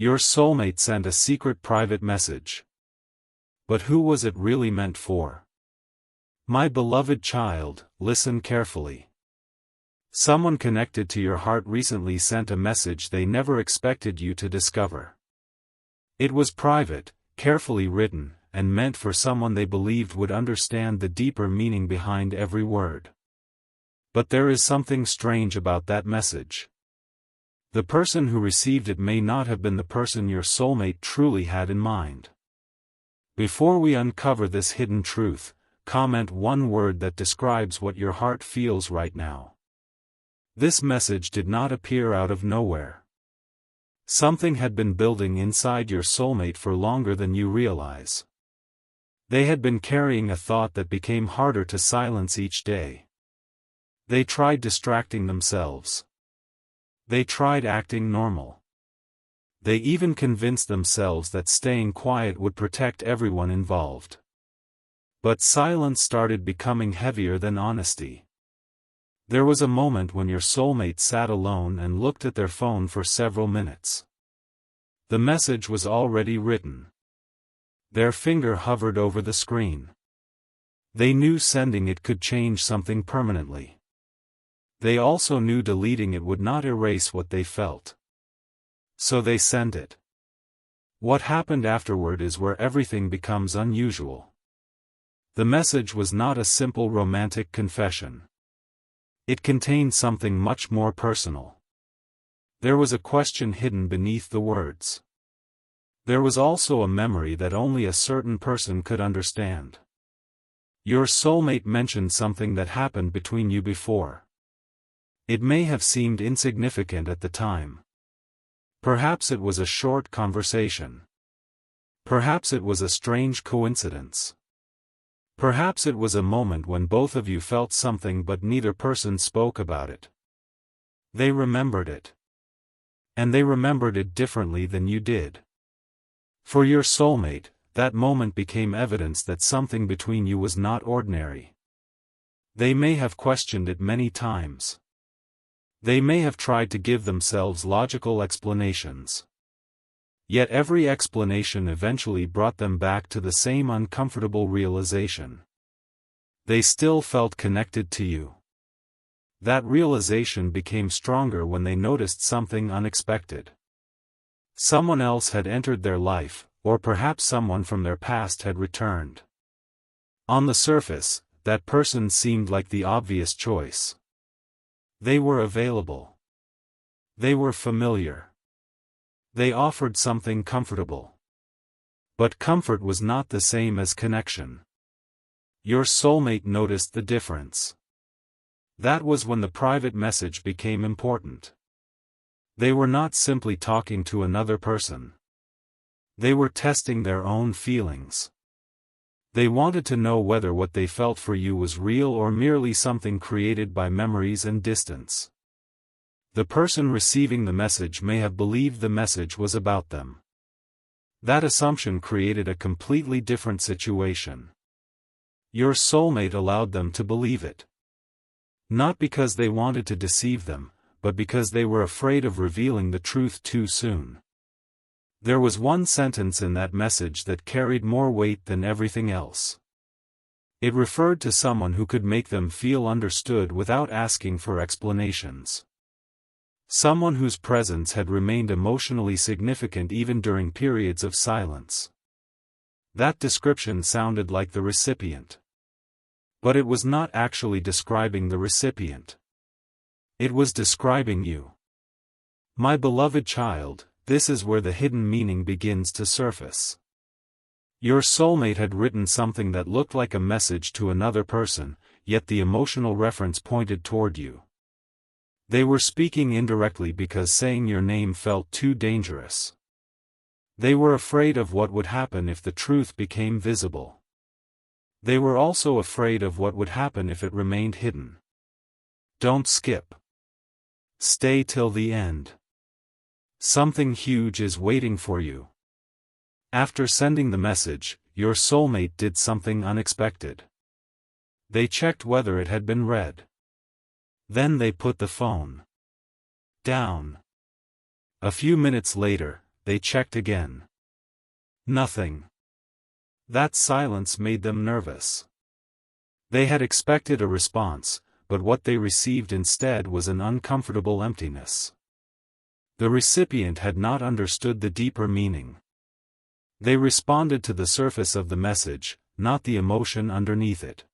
Your soulmate sent a secret private message. But who was it really meant for? My beloved child, listen carefully. Someone connected to your heart recently sent a message they never expected you to discover. It was private, carefully written, and meant for someone they believed would understand the deeper meaning behind every word. But there is something strange about that message. The person who received it may not have been the person your soulmate truly had in mind. Before we uncover this hidden truth, comment one word that describes what your heart feels right now. This message did not appear out of nowhere. Something had been building inside your soulmate for longer than you realize. They had been carrying a thought that became harder to silence each day. They tried distracting themselves. They tried acting normal. They even convinced themselves that staying quiet would protect everyone involved. But silence started becoming heavier than honesty. There was a moment when your soulmate sat alone and looked at their phone for several minutes. The message was already written. Their finger hovered over the screen. They knew sending it could change something permanently. They also knew deleting it would not erase what they felt. So they sent it. What happened afterward is where everything becomes unusual. The message was not a simple romantic confession. It contained something much more personal. There was a question hidden beneath the words. There was also a memory that only a certain person could understand. Your soulmate mentioned something that happened between you before. It may have seemed insignificant at the time. Perhaps it was a short conversation. Perhaps it was a strange coincidence. Perhaps it was a moment when both of you felt something but neither person spoke about it. They remembered it. And they remembered it differently than you did. For your soulmate, that moment became evidence that something between you was not ordinary. They may have questioned it many times. They may have tried to give themselves logical explanations. Yet every explanation eventually brought them back to the same uncomfortable realization. They still felt connected to you. That realization became stronger when they noticed something unexpected. Someone else had entered their life, or perhaps someone from their past had returned. On the surface, that person seemed like the obvious choice. They were available. They were familiar. They offered something comfortable. But comfort was not the same as connection. Your soulmate noticed the difference. That was when the private message became important. They were not simply talking to another person. They were testing their own feelings. They wanted to know whether what they felt for you was real or merely something created by memories and distance. The person receiving the message may have believed the message was about them. That assumption created a completely different situation. Your soulmate allowed them to believe it. Not because they wanted to deceive them, but because they were afraid of revealing the truth too soon. There was one sentence in that message that carried more weight than everything else. It referred to someone who could make them feel understood without asking for explanations. Someone whose presence had remained emotionally significant even during periods of silence. That description sounded like the recipient. But it was not actually describing the recipient. It was describing you. My beloved child, this is where the hidden meaning begins to surface. Your soulmate had written something that looked like a message to another person, yet the emotional reference pointed toward you. They were speaking indirectly because saying your name felt too dangerous. They were afraid of what would happen if the truth became visible. They were also afraid of what would happen if it remained hidden. Don't skip. Stay till the end. Something huge is waiting for you. After sending the message, your soulmate did something unexpected. They checked whether it had been read. Then they put the phone down. A few minutes later, they checked again. Nothing. That silence made them nervous. They had expected a response, but what they received instead was an uncomfortable emptiness. The recipient had not understood the deeper meaning. They responded to the surface of the message, not the emotion underneath it.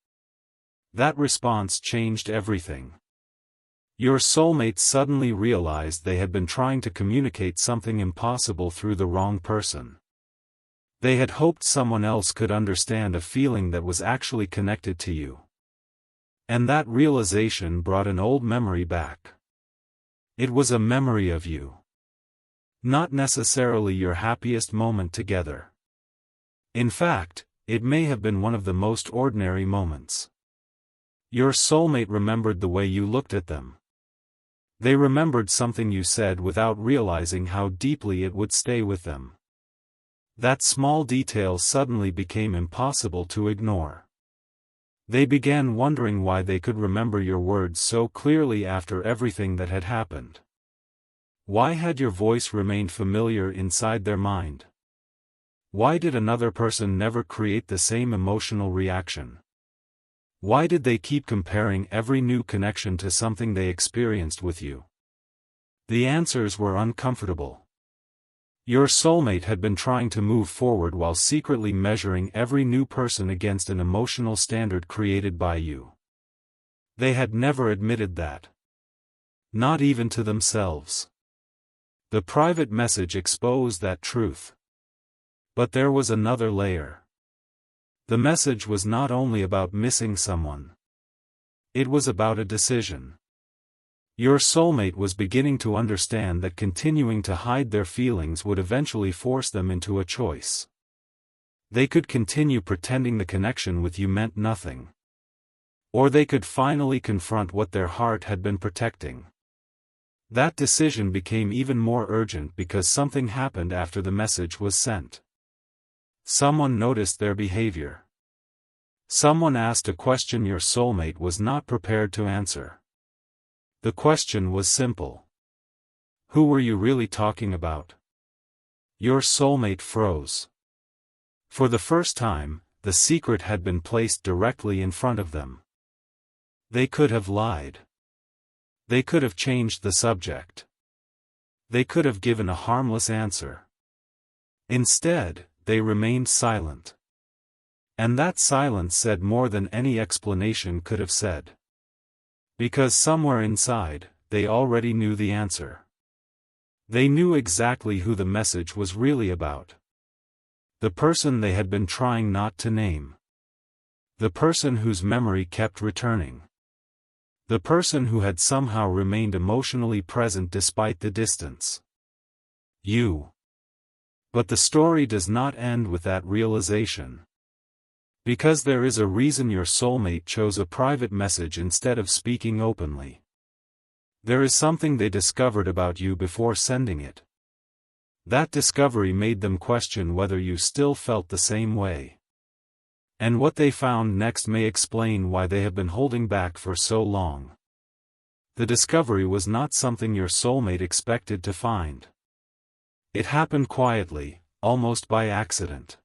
That response changed everything. Your soulmate suddenly realized they had been trying to communicate something impossible through the wrong person. They had hoped someone else could understand a feeling that was actually connected to you. And that realization brought an old memory back. It was a memory of you. Not necessarily your happiest moment together. In fact, it may have been one of the most ordinary moments. Your soulmate remembered the way you looked at them. They remembered something you said without realizing how deeply it would stay with them. That small detail suddenly became impossible to ignore. They began wondering why they could remember your words so clearly after everything that had happened. Why had your voice remained familiar inside their mind? Why did another person never create the same emotional reaction? Why did they keep comparing every new connection to something they experienced with you? The answers were uncomfortable. Your soulmate had been trying to move forward while secretly measuring every new person against an emotional standard created by you. They had never admitted that. Not even to themselves. The private message exposed that truth. But there was another layer. The message was not only about missing someone. It was about a decision. Your soulmate was beginning to understand that continuing to hide their feelings would eventually force them into a choice. They could continue pretending the connection with you meant nothing. Or they could finally confront what their heart had been protecting. That decision became even more urgent because something happened after the message was sent. Someone noticed their behavior. Someone asked a question your soulmate was not prepared to answer. The question was simple. Who were you really talking about? Your soulmate froze. For the first time, the secret had been placed directly in front of them. They could have lied. They could have changed the subject. They could have given a harmless answer. Instead, they remained silent. And that silence said more than any explanation could have said. Because somewhere inside, they already knew the answer. They knew exactly who the message was really about. The person they had been trying not to name. The person whose memory kept returning. The person who had somehow remained emotionally present despite the distance. You. But the story does not end with that realization. Because there is a reason your soulmate chose a private message instead of speaking openly. There is something they discovered about you before sending it. That discovery made them question whether you still felt the same way. And what they found next may explain why they have been holding back for so long. The discovery was not something your soulmate expected to find. It happened quietly, almost by accident.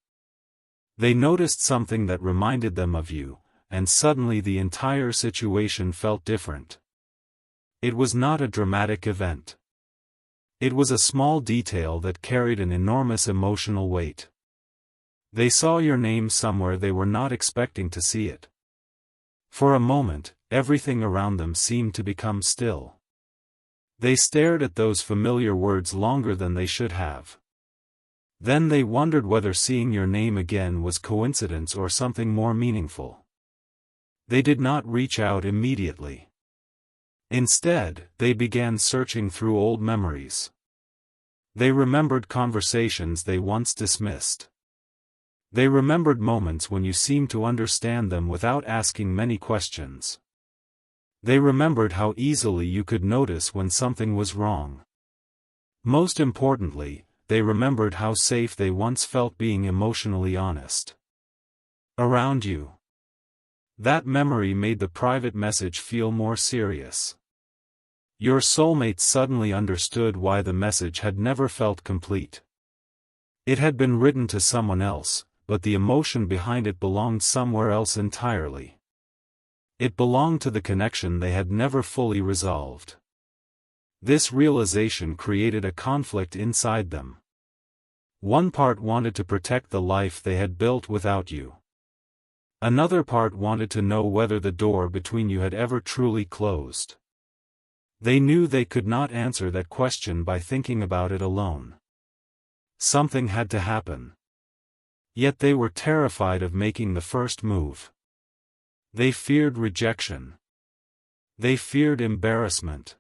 They noticed something that reminded them of you, and suddenly the entire situation felt different. It was not a dramatic event. It was a small detail that carried an enormous emotional weight. They saw your name somewhere they were not expecting to see it. For a moment, everything around them seemed to become still. They stared at those familiar words longer than they should have. Then they wondered whether seeing your name again was coincidence or something more meaningful. They did not reach out immediately. Instead, they began searching through old memories. They remembered conversations they once dismissed. They remembered moments when you seemed to understand them without asking many questions. They remembered how easily you could notice when something was wrong. Most importantly, they remembered how safe they once felt being emotionally honest. Around you. That memory made the private message feel more serious. Your soulmate suddenly understood why the message had never felt complete. It had been written to someone else, but the emotion behind it belonged somewhere else entirely. It belonged to the connection they had never fully resolved. This realization created a conflict inside them. One part wanted to protect the life they had built without you. Another part wanted to know whether the door between you had ever truly closed. They knew they could not answer that question by thinking about it alone. Something had to happen. Yet they were terrified of making the first move. They feared rejection. They feared embarrassment.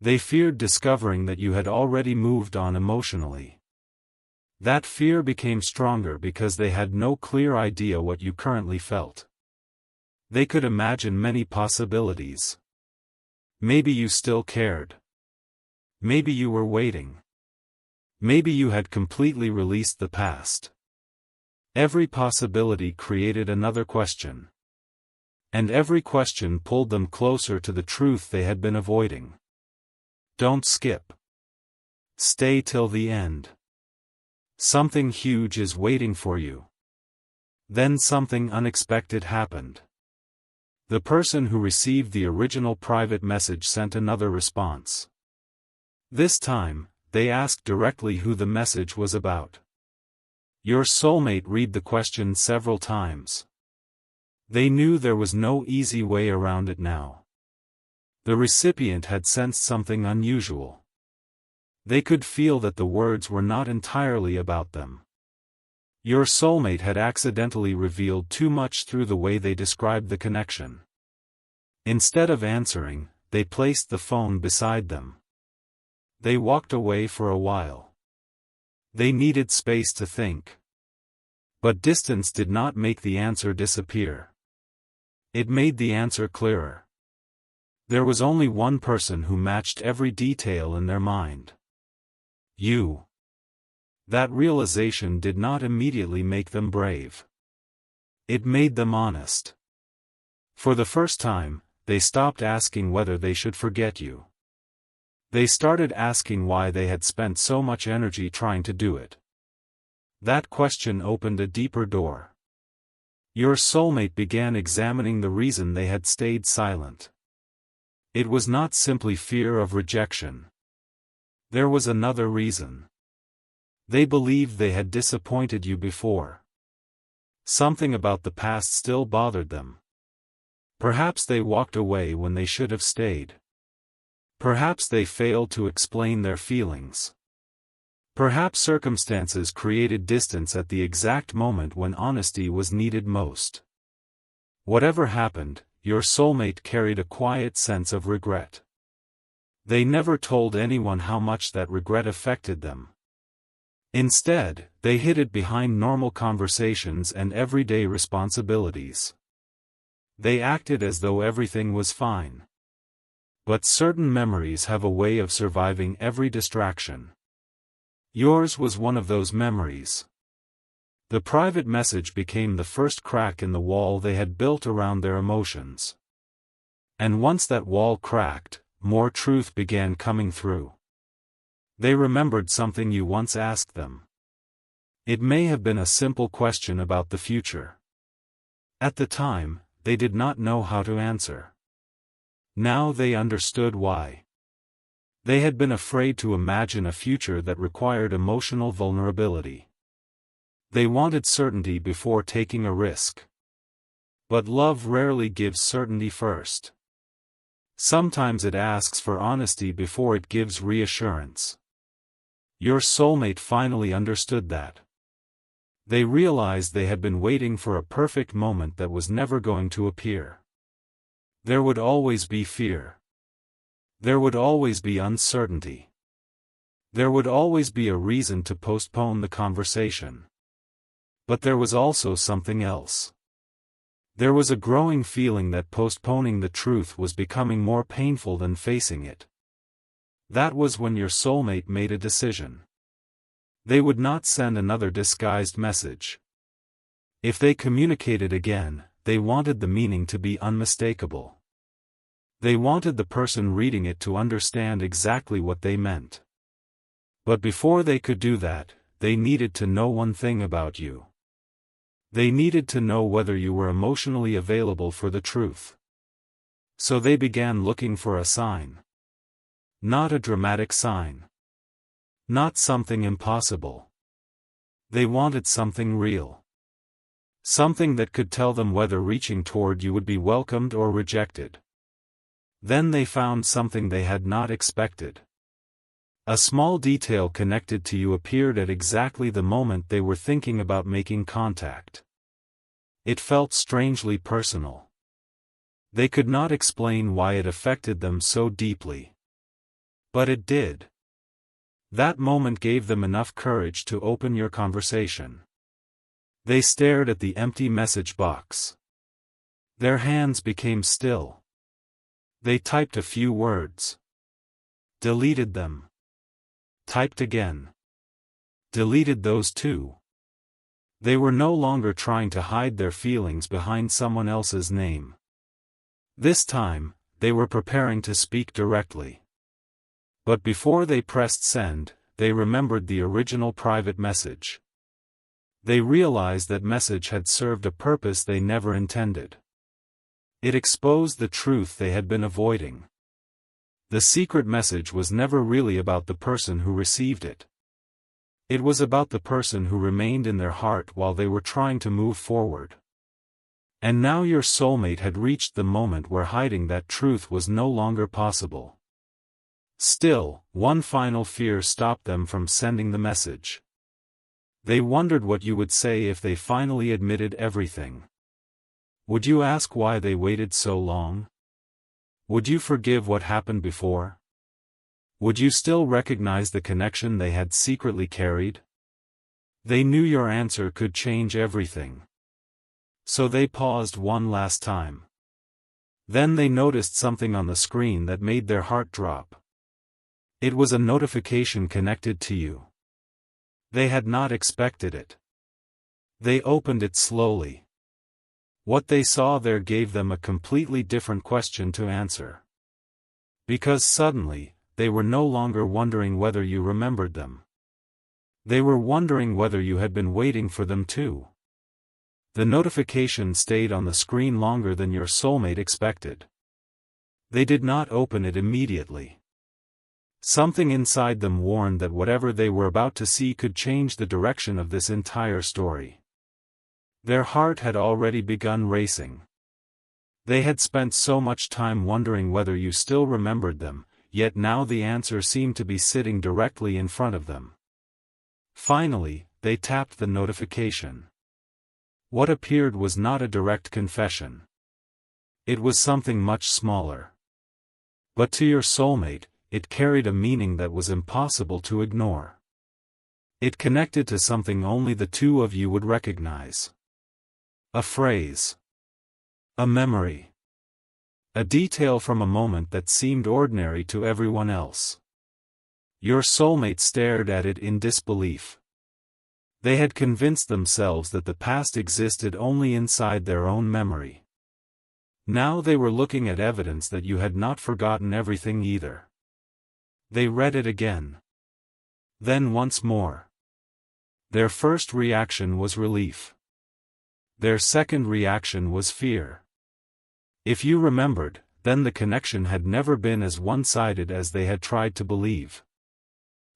They feared discovering that you had already moved on emotionally. That fear became stronger because they had no clear idea what you currently felt. They could imagine many possibilities. Maybe you still cared. Maybe you were waiting. Maybe you had completely released the past. Every possibility created another question. And every question pulled them closer to the truth they had been avoiding. Don't skip. Stay till the end. Something huge is waiting for you. Then something unexpected happened. The person who received the original private message sent another response. This time, they asked directly who the message was about. Your soulmate read the question several times. They knew there was no easy way around it now. The recipient had sensed something unusual. They could feel that the words were not entirely about them. Your soulmate had accidentally revealed too much through the way they described the connection. Instead of answering, they placed the phone beside them. They walked away for a while. They needed space to think. But distance did not make the answer disappear. It made the answer clearer. There was only one person who matched every detail in their mind. You. That realization did not immediately make them brave. It made them honest. For the first time, they stopped asking whether they should forget you. They started asking why they had spent so much energy trying to do it. That question opened a deeper door. Your soulmate began examining the reason they had stayed silent. It was not simply fear of rejection. There was another reason. They believed they had disappointed you before. Something about the past still bothered them. Perhaps they walked away when they should have stayed. Perhaps they failed to explain their feelings. Perhaps circumstances created distance at the exact moment when honesty was needed most. Whatever happened, your soulmate carried a quiet sense of regret. They never told anyone how much that regret affected them. Instead, they hid it behind normal conversations and everyday responsibilities. They acted as though everything was fine. But certain memories have a way of surviving every distraction. Yours was one of those memories. The private message became the first crack in the wall they had built around their emotions. And once that wall cracked, more truth began coming through. They remembered something you once asked them. It may have been a simple question about the future. At the time, they did not know how to answer. Now they understood why. They had been afraid to imagine a future that required emotional vulnerability. They wanted certainty before taking a risk. But love rarely gives certainty first. Sometimes it asks for honesty before it gives reassurance. Your soulmate finally understood that. They realized they had been waiting for a perfect moment that was never going to appear. There would always be fear. There would always be uncertainty. There would always be a reason to postpone the conversation. But there was also something else. There was a growing feeling that postponing the truth was becoming more painful than facing it. That was when your soulmate made a decision. They would not send another disguised message. If they communicated again, they wanted the meaning to be unmistakable. They wanted the person reading it to understand exactly what they meant. But before they could do that, they needed to know one thing about you. They needed to know whether you were emotionally available for the truth. So they began looking for a sign. Not a dramatic sign. Not something impossible. They wanted something real. Something that could tell them whether reaching toward you would be welcomed or rejected. Then they found something they had not expected. A small detail connected to you appeared at exactly the moment they were thinking about making contact. It felt strangely personal. They could not explain why it affected them so deeply. But it did. That moment gave them enough courage to open your conversation. They stared at the empty message box. Their hands became still. They typed a few words. Deleted them. Typed again. Deleted those too. They were no longer trying to hide their feelings behind someone else's name. This time, they were preparing to speak directly. But before they pressed send, they remembered the original private message. They realized that message had served a purpose they never intended. It exposed the truth they had been avoiding. The secret message was never really about the person who received it. It was about the person who remained in their heart while they were trying to move forward. And now your soulmate had reached the moment where hiding that truth was no longer possible. Still, one final fear stopped them from sending the message. They wondered what you would say if they finally admitted everything. Would you ask why they waited so long? Would you forgive what happened before? Would you still recognize the connection they had secretly carried? They knew your answer could change everything. So they paused one last time. Then they noticed something on the screen that made their heart drop. It was a notification connected to you. They had not expected it. They opened it slowly. What they saw there gave them a completely different question to answer. Because suddenly, they were no longer wondering whether you remembered them. They were wondering whether you had been waiting for them too. The notification stayed on the screen longer than your soulmate expected. They did not open it immediately. Something inside them warned that whatever they were about to see could change the direction of this entire story. Their heart had already begun racing. They had spent so much time wondering whether you still remembered them, yet now the answer seemed to be sitting directly in front of them. Finally, they tapped the notification. What appeared was not a direct confession. It was something much smaller. But to your soulmate, it carried a meaning that was impossible to ignore. It connected to something only the two of you would recognize. A phrase. A memory. A detail from a moment that seemed ordinary to everyone else. Your soulmate stared at it in disbelief. They had convinced themselves that the past existed only inside their own memory. Now they were looking at evidence that you had not forgotten everything either. They read it again. Then once more. Their first reaction was relief. Their second reaction was fear. If you remembered, then the connection had never been as one-sided as they had tried to believe.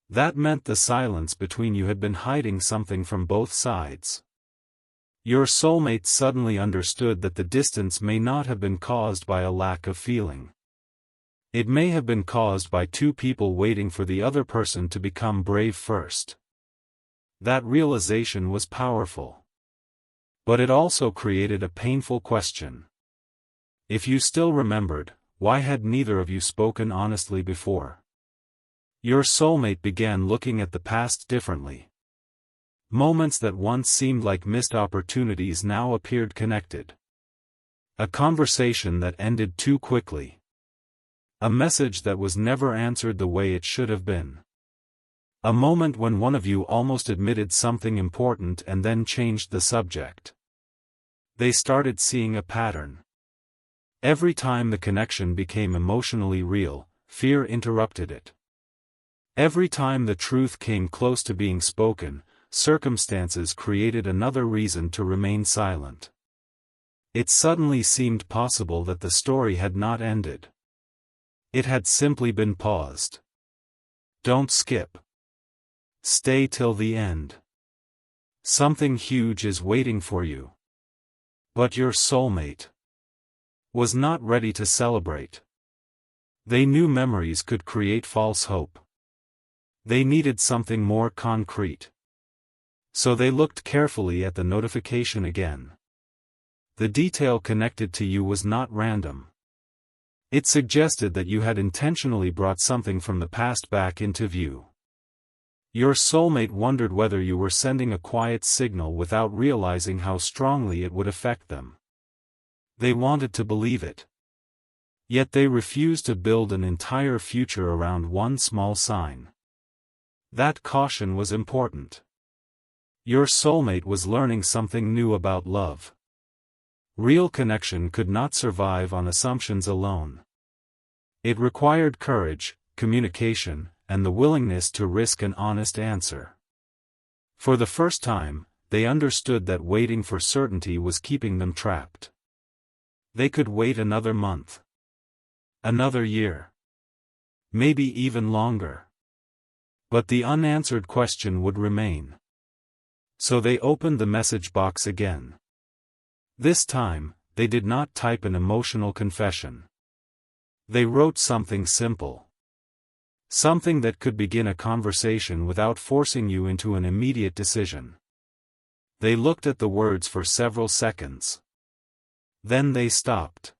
That meant the silence between you had been hiding something from both sides. Your soulmate suddenly understood that the distance may not have been caused by a lack of feeling. It may have been caused by two people waiting for the other person to become brave first. That realization was powerful. But it also created a painful question. If you still remembered, why had neither of you spoken honestly before? Your soulmate began looking at the past differently. Moments that once seemed like missed opportunities now appeared connected. A conversation that ended too quickly. A message that was never answered the way it should have been. A moment when one of you almost admitted something important and then changed the subject. They started seeing a pattern. Every time the connection became emotionally real, fear interrupted it. Every time the truth came close to being spoken, circumstances created another reason to remain silent. It suddenly seemed possible that the story had not ended. It had simply been paused. Don't skip. Stay till the end. Something huge is waiting for you. But your soulmate was not ready to celebrate. They knew memories could create false hope. They needed something more concrete. So they looked carefully at the notification again. The detail connected to you was not random. It suggested that you had intentionally brought something from the past back into view. Your soulmate wondered whether you were sending a quiet signal without realizing how strongly it would affect them. They wanted to believe it. Yet they refused to build an entire future around one small sign. That caution was important. Your soulmate was learning something new about love. Real connection could not survive on assumptions alone. It required courage, communication, and the willingness to risk an honest answer. For the first time, they understood that waiting for certainty was keeping them trapped. They could wait another month. Another year. Maybe even longer. But the unanswered question would remain. So they opened the message box again. This time, they did not type an emotional confession. They wrote something simple. Something that could begin a conversation without forcing you into an immediate decision. They looked at the words for several seconds. Then they stopped.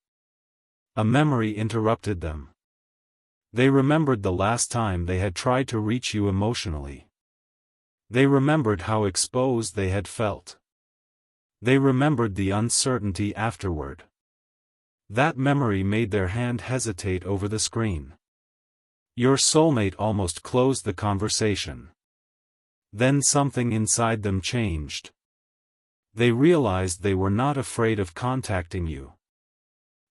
A memory interrupted them. They remembered the last time they had tried to reach you emotionally. They remembered how exposed they had felt. They remembered the uncertainty afterward. That memory made their hand hesitate over the screen. Your soulmate almost closed the conversation. Then something inside them changed. They realized they were not afraid of contacting you.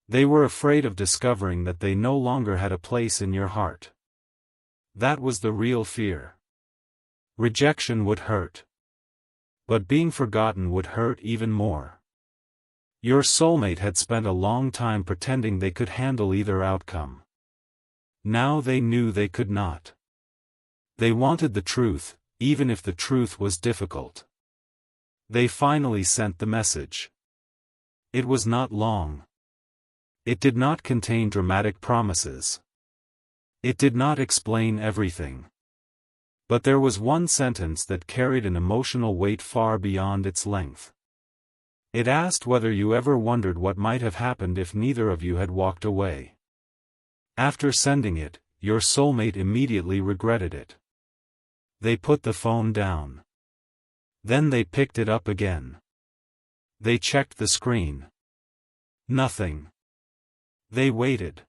They were afraid of discovering that they no longer had a place in your heart. That was the real fear. Rejection would hurt. But being forgotten would hurt even more. Your soulmate had spent a long time pretending they could handle either outcome. Now they knew they could not. They wanted the truth, even if the truth was difficult. They finally sent the message. It was not long. It did not contain dramatic promises. It did not explain everything. But there was one sentence that carried an emotional weight far beyond its length. It asked whether you ever wondered what might have happened if neither of you had walked away. After sending it, your soulmate immediately regretted it. They put the phone down. Then they picked it up again. They checked the screen. Nothing. They waited.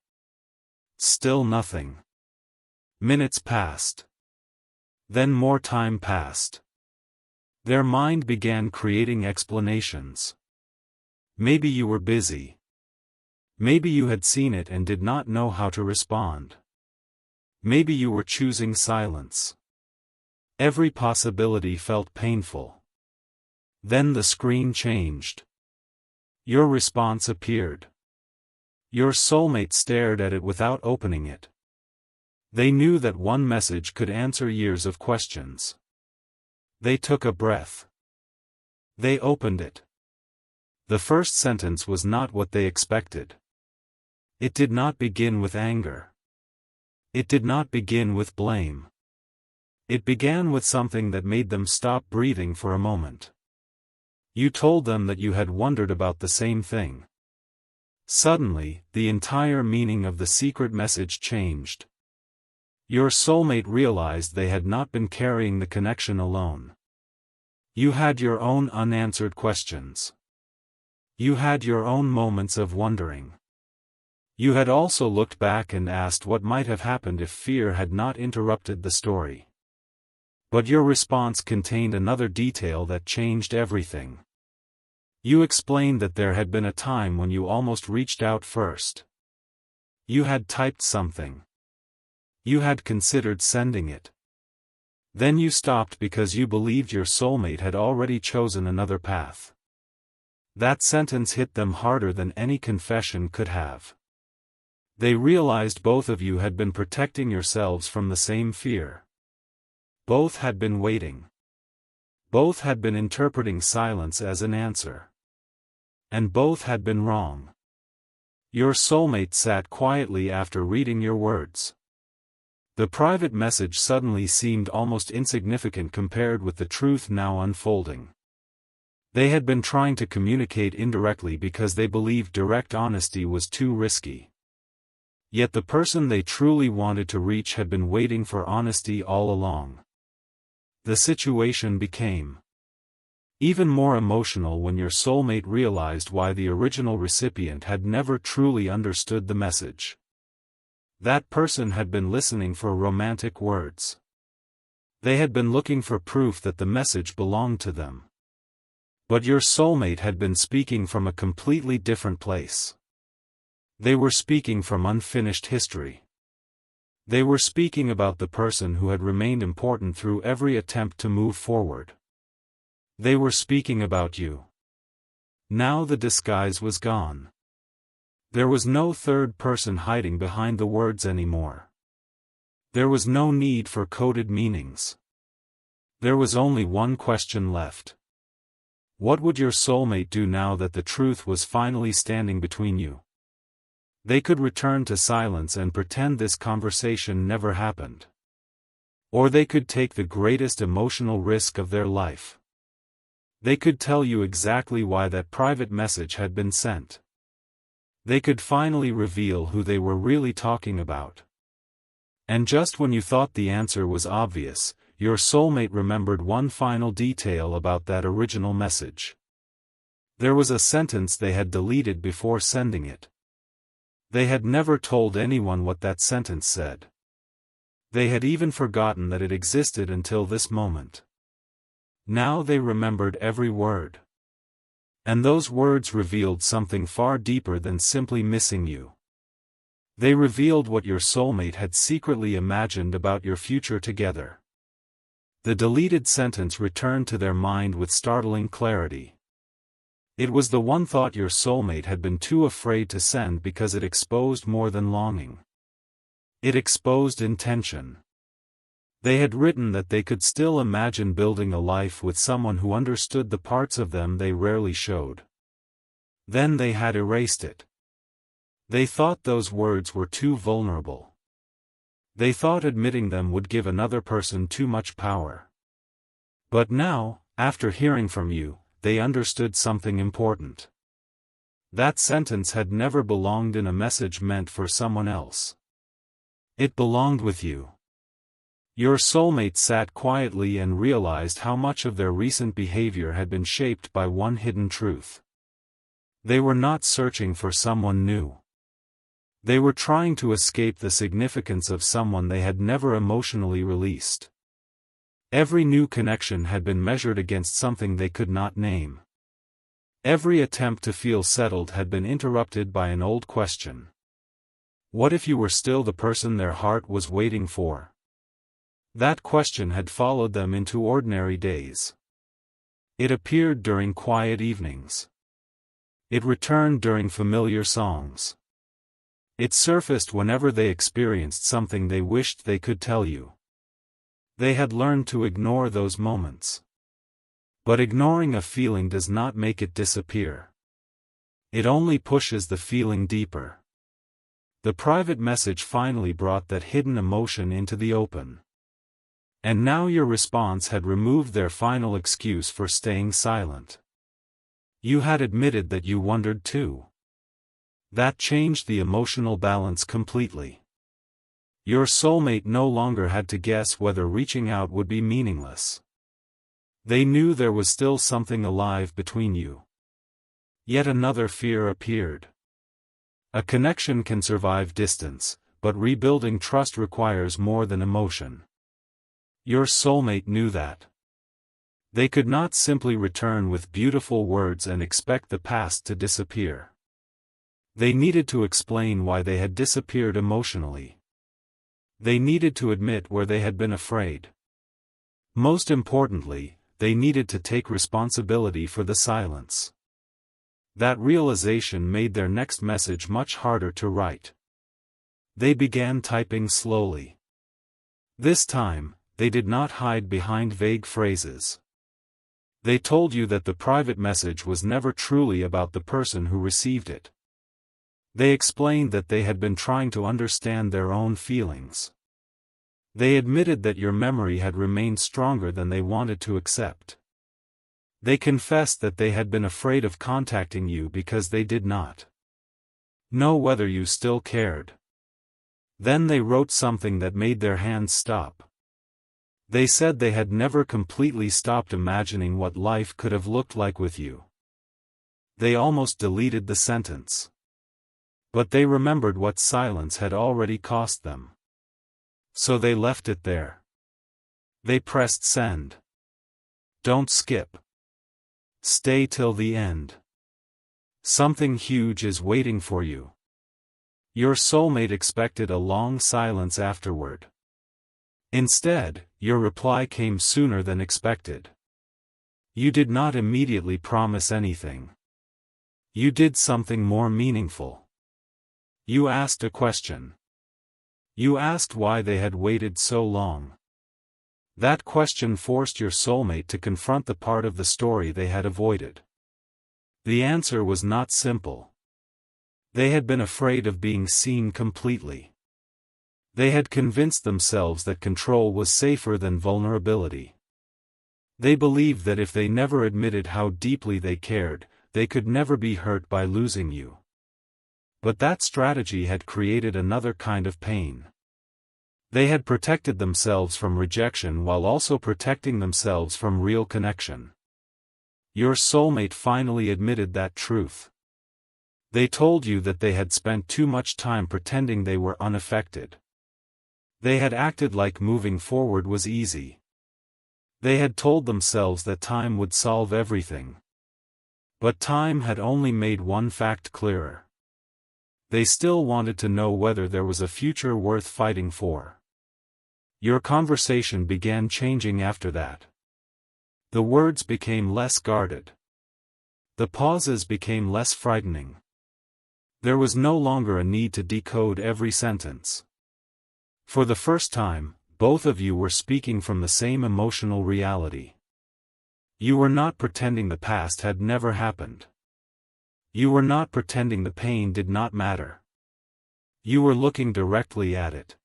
Still nothing. Minutes passed. Then more time passed. Their mind began creating explanations. Maybe you were busy. Maybe you had seen it and did not know how to respond. Maybe you were choosing silence. Every possibility felt painful. Then the screen changed. Your response appeared. Your soulmate stared at it without opening it. They knew that one message could answer years of questions. They took a breath. They opened it. The first sentence was not what they expected. It did not begin with anger. It did not begin with blame. It began with something that made them stop breathing for a moment. You told them that you had wondered about the same thing. Suddenly, the entire meaning of the secret message changed. Your soulmate realized they had not been carrying the connection alone. You had your own unanswered questions. You had your own moments of wondering. You had also looked back and asked what might have happened if fear had not interrupted the story. But your response contained another detail that changed everything. You explained that there had been a time when you almost reached out first. You had typed something. You had considered sending it. Then you stopped because you believed your soulmate had already chosen another path. That sentence hit them harder than any confession could have. They realized both of you had been protecting yourselves from the same fear. Both had been waiting. Both had been interpreting silence as an answer. And both had been wrong. Your soulmate sat quietly after reading your words. The private message suddenly seemed almost insignificant compared with the truth now unfolding. They had been trying to communicate indirectly because they believed direct honesty was too risky. Yet the person they truly wanted to reach had been waiting for honesty all along. The situation became even more emotional when your soulmate realized why the original recipient had never truly understood the message. That person had been listening for romantic words. They had been looking for proof that the message belonged to them. But your soulmate had been speaking from a completely different place. They were speaking from unfinished history. They were speaking about the person who had remained important through every attempt to move forward. They were speaking about you. Now the disguise was gone. There was no third person hiding behind the words anymore. There was no need for coded meanings. There was only one question left. What would your soulmate do now that the truth was finally standing between you? They could return to silence and pretend this conversation never happened. Or they could take the greatest emotional risk of their life. They could tell you exactly why that private message had been sent. They could finally reveal who they were really talking about. And just when you thought the answer was obvious, your soulmate remembered one final detail about that original message. There was a sentence they had deleted before sending it. They had never told anyone what that sentence said. They had even forgotten that it existed until this moment. Now they remembered every word. And those words revealed something far deeper than simply missing you. They revealed what your soulmate had secretly imagined about your future together. The deleted sentence returned to their mind with startling clarity. It was the one thought your soulmate had been too afraid to send because it exposed more than longing. It exposed intention. They had written that they could still imagine building a life with someone who understood the parts of them they rarely showed. Then they had erased it. They thought those words were too vulnerable. They thought admitting them would give another person too much power. But now, after hearing from you, they understood something important. That sentence had never belonged in a message meant for someone else. It belonged with you. Your soulmate sat quietly and realized how much of their recent behavior had been shaped by one hidden truth. They were not searching for someone new. They were trying to escape the significance of someone they had never emotionally released. Every new connection had been measured against something they could not name. Every attempt to feel settled had been interrupted by an old question. What if you were still the person their heart was waiting for? That question had followed them into ordinary days. It appeared during quiet evenings. It returned during familiar songs. It surfaced whenever they experienced something they wished they could tell you. They had learned to ignore those moments. But ignoring a feeling does not make it disappear. It only pushes the feeling deeper. The private message finally brought that hidden emotion into the open. And now your response had removed their final excuse for staying silent. You had admitted that you wondered too. That changed the emotional balance completely. Your soulmate no longer had to guess whether reaching out would be meaningless. They knew there was still something alive between you. Yet another fear appeared. A connection can survive distance, but rebuilding trust requires more than emotion. Your soulmate knew that. They could not simply return with beautiful words and expect the past to disappear. They needed to explain why they had disappeared emotionally. They needed to admit where they had been afraid. Most importantly, they needed to take responsibility for the silence. That realization made their next message much harder to write. They began typing slowly. This time, they did not hide behind vague phrases. They told you that the private message was never truly about the person who received it. They explained that they had been trying to understand their own feelings. They admitted that your memory had remained stronger than they wanted to accept. They confessed that they had been afraid of contacting you because they did not know whether you still cared. Then they wrote something that made their hands stop. They said they had never completely stopped imagining what life could have looked like with you. They almost deleted the sentence. But they remembered what silence had already cost them. So they left it there. They pressed send. Don't skip. Stay till the end. Something huge is waiting for you. Your soulmate expected a long silence afterward. Instead, your reply came sooner than expected. You did not immediately promise anything. You did something more meaningful. You asked a question. You asked why they had waited so long. That question forced your soulmate to confront the part of the story they had avoided. The answer was not simple. They had been afraid of being seen completely. They had convinced themselves that control was safer than vulnerability. They believed that if they never admitted how deeply they cared, they could never be hurt by losing you. But that strategy had created another kind of pain. They had protected themselves from rejection while also protecting themselves from real connection. Your soulmate finally admitted that truth. They told you that they had spent too much time pretending they were unaffected. They had acted like moving forward was easy. They had told themselves that time would solve everything. But time had only made one fact clearer. They still wanted to know whether there was a future worth fighting for. Your conversation began changing after that. The words became less guarded. The pauses became less frightening. There was no longer a need to decode every sentence. For the first time, both of you were speaking from the same emotional reality. You were not pretending the past had never happened. You were not pretending the pain did not matter. You were looking directly at it.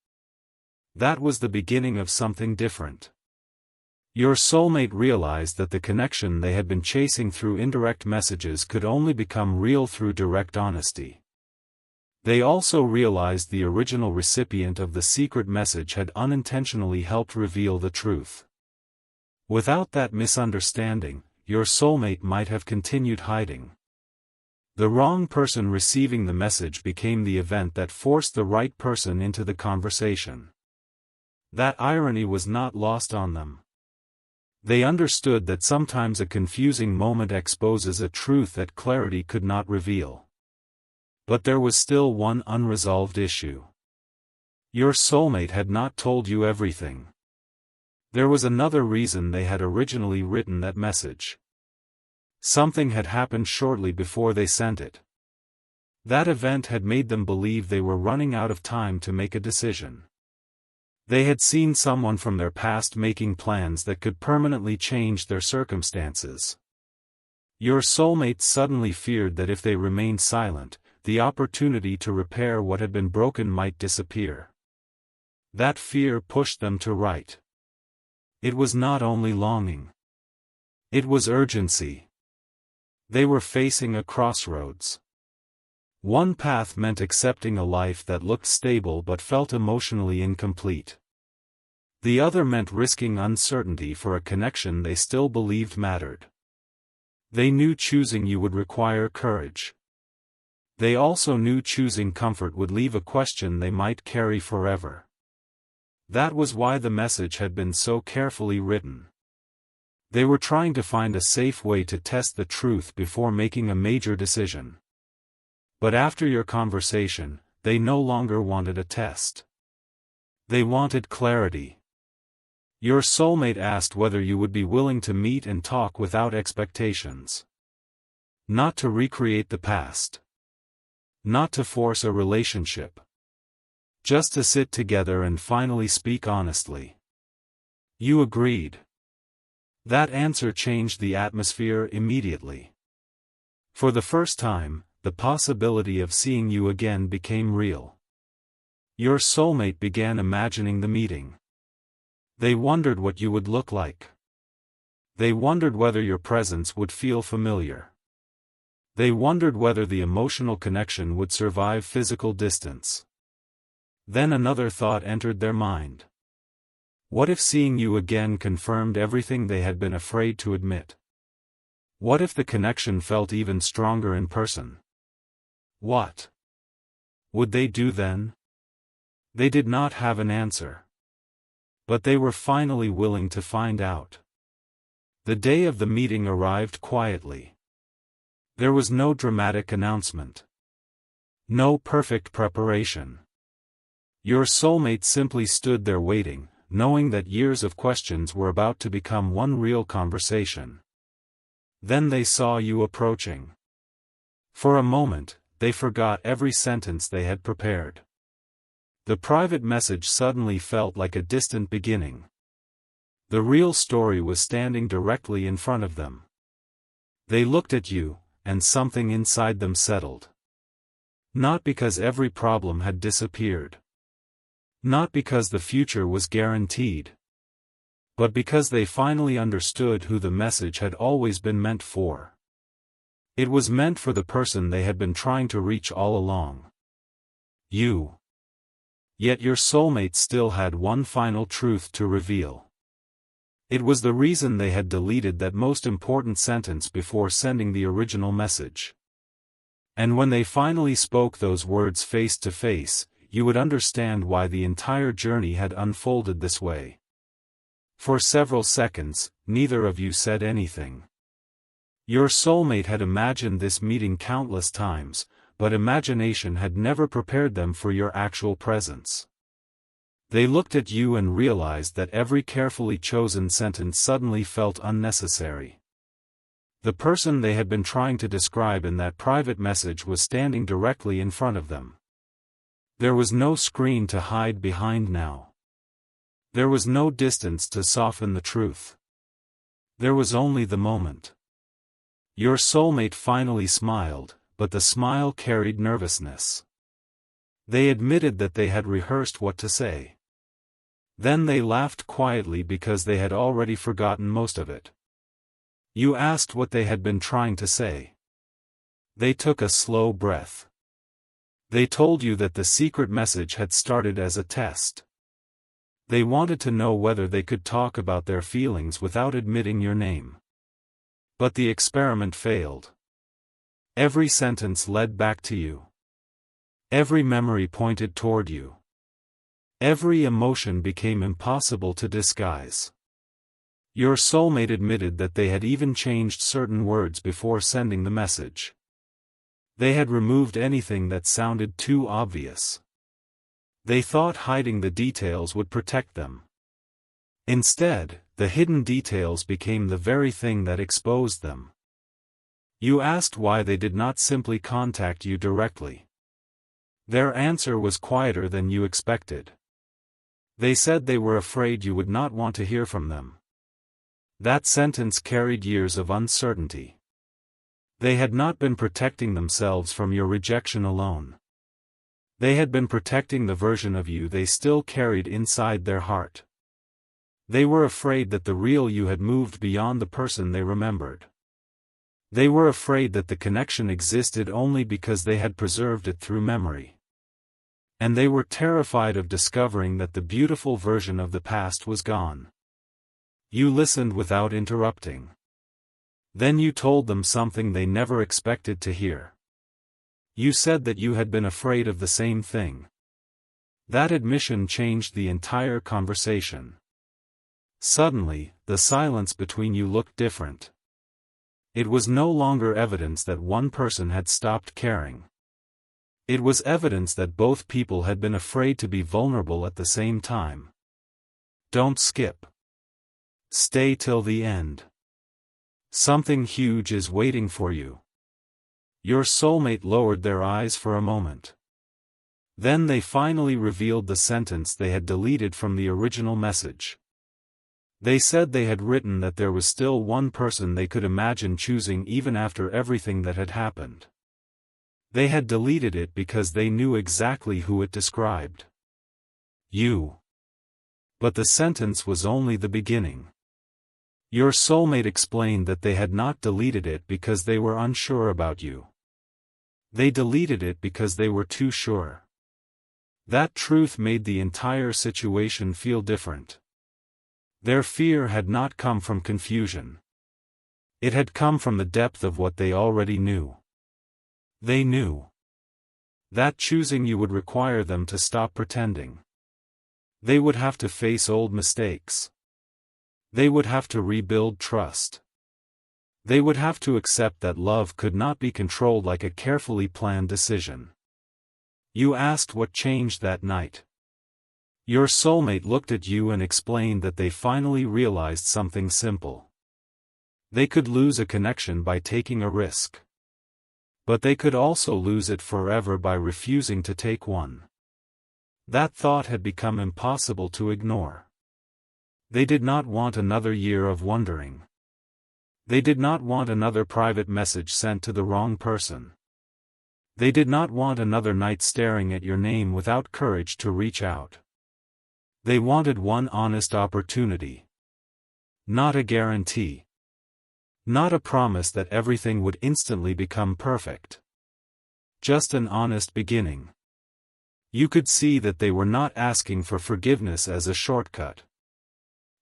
That was the beginning of something different. Your soulmate realized that the connection they had been chasing through indirect messages could only become real through direct honesty. They also realized the original recipient of the secret message had unintentionally helped reveal the truth. Without that misunderstanding, your soulmate might have continued hiding. The wrong person receiving the message became the event that forced the right person into the conversation. That irony was not lost on them. They understood that sometimes a confusing moment exposes a truth that clarity could not reveal. But there was still one unresolved issue. Your soulmate had not told you everything. There was another reason they had originally written that message. Something had happened shortly before they sent it. That event had made them believe they were running out of time to make a decision. They had seen someone from their past making plans that could permanently change their circumstances. Your soulmate suddenly feared that if they remained silent, the opportunity to repair what had been broken might disappear. That fear pushed them to write. It was not only longing. It was urgency. They were facing a crossroads. One path meant accepting a life that looked stable but felt emotionally incomplete. The other meant risking uncertainty for a connection they still believed mattered. They knew choosing you would require courage. They also knew choosing comfort would leave a question they might carry forever. That was why the message had been so carefully written. They were trying to find a safe way to test the truth before making a major decision. But after your conversation, they no longer wanted a test. They wanted clarity. Your soulmate asked whether you would be willing to meet and talk without expectations. Not to recreate the past. Not to force a relationship. Just to sit together and finally speak honestly. You agreed. That answer changed the atmosphere immediately. For the first time, the possibility of seeing you again became real. Your soulmate began imagining the meeting. They wondered what you would look like. They wondered whether your presence would feel familiar. They wondered whether the emotional connection would survive physical distance. Then another thought entered their mind. What if seeing you again confirmed everything they had been afraid to admit? What if the connection felt even stronger in person? What would they do then? They did not have an answer. But they were finally willing to find out. The day of the meeting arrived quietly. There was no dramatic announcement. No perfect preparation. Your soulmate simply stood there waiting, knowing that years of questions were about to become one real conversation. Then they saw you approaching. For a moment, they forgot every sentence they had prepared. The private message suddenly felt like a distant beginning. The real story was standing directly in front of them. They looked at you, and something inside them settled. Not because every problem had disappeared. Not because the future was guaranteed. But because they finally understood who the message had always been meant for. It was meant for the person they had been trying to reach all along. You. Yet your soulmate still had one final truth to reveal. It was the reason they had deleted that most important sentence before sending the original message. And when they finally spoke those words face to face, you would understand why the entire journey had unfolded this way. For several seconds, neither of you said anything. Your soulmate had imagined this meeting countless times, but imagination had never prepared them for your actual presence. They looked at you and realized that every carefully chosen sentence suddenly felt unnecessary. The person they had been trying to describe in that private message was standing directly in front of them. There was no screen to hide behind now. There was no distance to soften the truth. There was only the moment. Your soulmate finally smiled, but the smile carried nervousness. They admitted that they had rehearsed what to say. Then they laughed quietly because they had already forgotten most of it. You asked what they had been trying to say. They took a slow breath. They told you that the secret message had started as a test. They wanted to know whether they could talk about their feelings without admitting your name. But the experiment failed. Every sentence led back to you. Every memory pointed toward you. Every emotion became impossible to disguise. Your soulmate admitted that they had even changed certain words before sending the message. They had removed anything that sounded too obvious. They thought hiding the details would protect them. Instead, the hidden details became the very thing that exposed them. You asked why they did not simply contact you directly. Their answer was quieter than you expected. They said they were afraid you would not want to hear from them. That sentence carried years of uncertainty. They had not been protecting themselves from your rejection alone. They had been protecting the version of you they still carried inside their heart. They were afraid that the real you had moved beyond the person they remembered. They were afraid that the connection existed only because they had preserved it through memory. And they were terrified of discovering that the beautiful version of the past was gone. You listened without interrupting. Then you told them something they never expected to hear. You said that you had been afraid of the same thing. That admission changed the entire conversation. Suddenly, the silence between you looked different. It was no longer evidence that one person had stopped caring. It was evidence that both people had been afraid to be vulnerable at the same time. Don't skip. Stay till the end. Something huge is waiting for you. Your soulmate lowered their eyes for a moment. Then they finally revealed the sentence they had deleted from the original message. They said they had written that there was still one person they could imagine choosing even after everything that had happened. They had deleted it because they knew exactly who it described. You. But the sentence was only the beginning. Your soulmate explained that they had not deleted it because they were unsure about you. They deleted it because they were too sure. That truth made the entire situation feel different. Their fear had not come from confusion. It had come from the depth of what they already knew. They knew that choosing you would require them to stop pretending. They would have to face old mistakes. They would have to rebuild trust. They would have to accept that love could not be controlled like a carefully planned decision. You asked what changed that night. Your soulmate looked at you and explained that they finally realized something simple. They could lose a connection by taking a risk. But they could also lose it forever by refusing to take one. That thought had become impossible to ignore. They did not want another year of wondering. They did not want another private message sent to the wrong person. They did not want another night staring at your name without courage to reach out. They wanted one honest opportunity. Not a guarantee. Not a promise that everything would instantly become perfect. Just an honest beginning. You could see that they were not asking for forgiveness as a shortcut.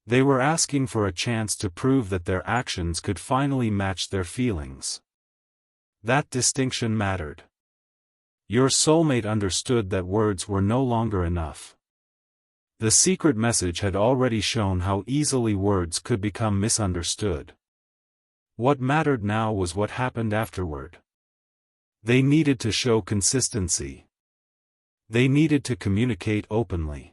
They were asking for a chance to prove that their actions could finally match their feelings. That distinction mattered. Your soulmate understood that words were no longer enough. The secret message had already shown how easily words could become misunderstood. What mattered now was what happened afterward. They needed to show consistency. They needed to communicate openly.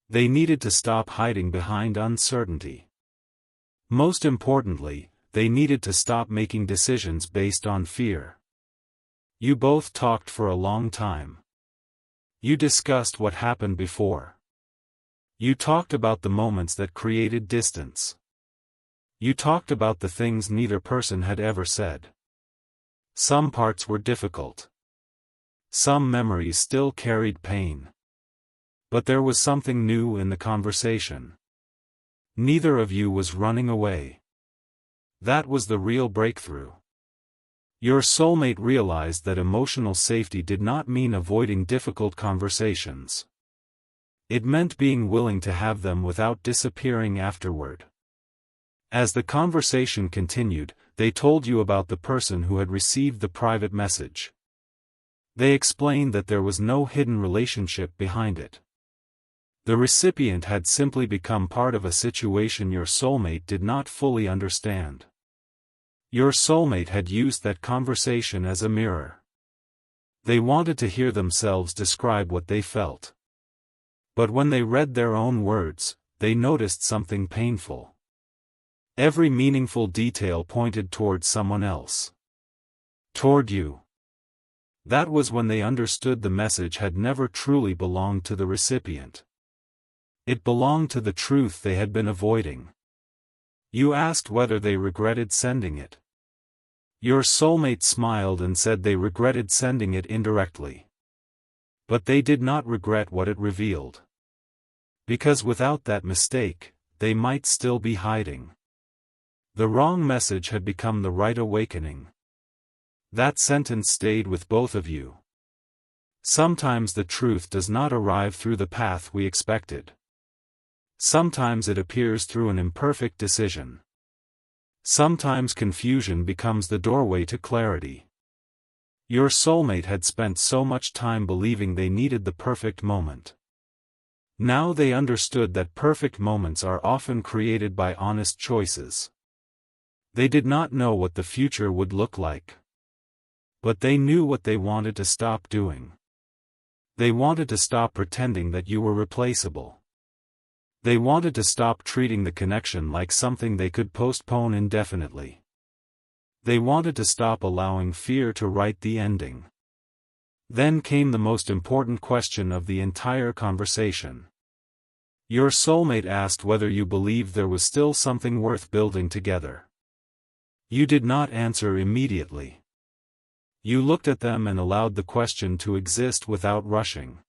They needed to stop hiding behind uncertainty. Most importantly, they needed to stop making decisions based on fear. You both talked for a long time. You discussed what happened before. You talked about the moments that created distance. You talked about the things neither person had ever said. Some parts were difficult. Some memories still carried pain. But there was something new in the conversation. Neither of you was running away. That was the real breakthrough. Your soulmate realized that emotional safety did not mean avoiding difficult conversations. It meant being willing to have them without disappearing afterward. As the conversation continued, they told you about the person who had received the private message. They explained that there was no hidden relationship behind it. The recipient had simply become part of a situation your soulmate did not fully understand. Your soulmate had used that conversation as a mirror. They wanted to hear themselves describe what they felt. But when they read their own words, they noticed something painful. Every meaningful detail pointed toward someone else. Toward you. That was when they understood the message had never truly belonged to the recipient. It belonged to the truth they had been avoiding. You asked whether they regretted sending it. Your soulmate smiled and said they regretted sending it indirectly. But they did not regret what it revealed. Because without that mistake, they might still be hiding. The wrong message had become the right awakening. That sentence stayed with both of you. Sometimes the truth does not arrive through the path we expected. Sometimes it appears through an imperfect decision. Sometimes confusion becomes the doorway to clarity. Your soulmate had spent so much time believing they needed the perfect moment. Now they understood that perfect moments are often created by honest choices. They did not know what the future would look like. But they knew what they wanted to stop doing. They wanted to stop pretending that you were replaceable. They wanted to stop treating the connection like something they could postpone indefinitely. They wanted to stop allowing fear to write the ending. Then came the most important question of the entire conversation. Your soulmate asked whether you believed there was still something worth building together. You did not answer immediately. You looked at them and allowed the question to exist without rushing.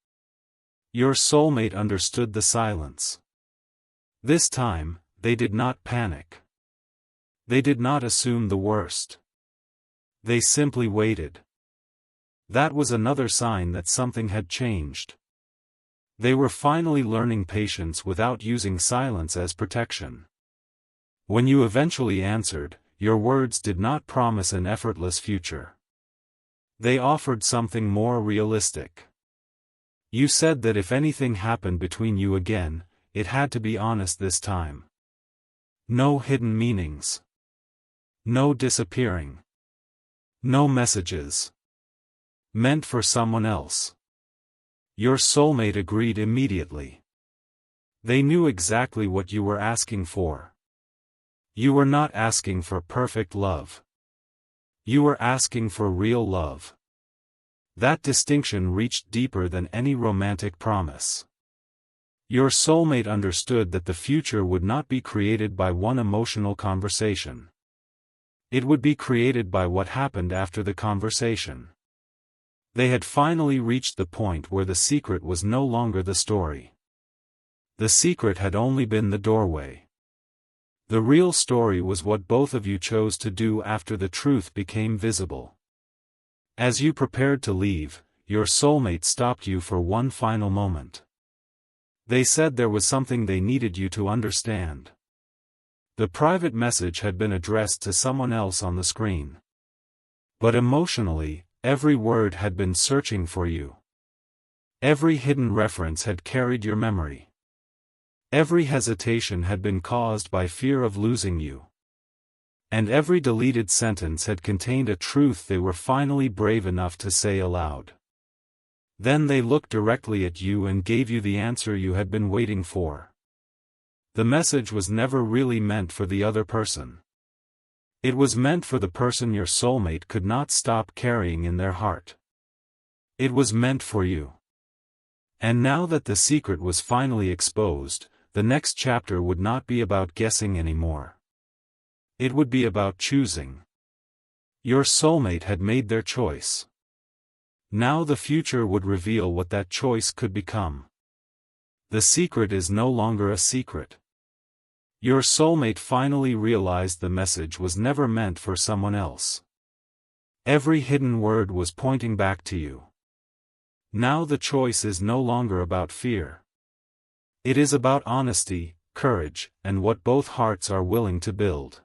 Your soulmate understood the silence. This time, they did not panic. They did not assume the worst. They simply waited. That was another sign that something had changed. They were finally learning patience without using silence as protection. When you eventually answered, your words did not promise an effortless future. They offered something more realistic. You said that if anything happened between you again, it had to be honest this time. No hidden meanings. No disappearing. No messages meant for someone else. Your soulmate agreed immediately. They knew exactly what you were asking for. You were not asking for perfect love. You were asking for real love. That distinction reached deeper than any romantic promise. Your soulmate understood that the future would not be created by one emotional conversation. It would be created by what happened after the conversation. They had finally reached the point where the secret was no longer the story. The secret had only been the doorway. The real story was what both of you chose to do after the truth became visible. As you prepared to leave, your soulmate stopped you for one final moment. They said there was something they needed you to understand. The private message had been addressed to someone else on the screen. But emotionally, every word had been searching for you. Every hidden reference had carried your memory. Every hesitation had been caused by fear of losing you. And every deleted sentence had contained a truth they were finally brave enough to say aloud. Then they looked directly at you and gave you the answer you had been waiting for. The message was never really meant for the other person. It was meant for the person your soulmate could not stop carrying in their heart. It was meant for you. And now that the secret was finally exposed, the next chapter would not be about guessing anymore. It would be about choosing. Your soulmate had made their choice. Now the future would reveal what that choice could become. The secret is no longer a secret. Your soulmate finally realized the message was never meant for someone else. Every hidden word was pointing back to you. Now the choice is no longer about fear. It is about honesty, courage, and what both hearts are willing to build.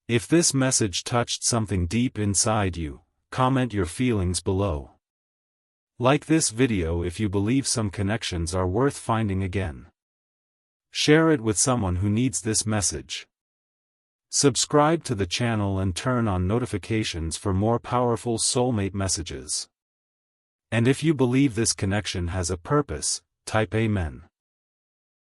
If this message touched something deep inside you, comment your feelings below. Like this video if you believe some connections are worth finding again. Share it with someone who needs this message. Subscribe to the channel and turn on notifications for more powerful soulmate messages. And if you believe this connection has a purpose, type Amen.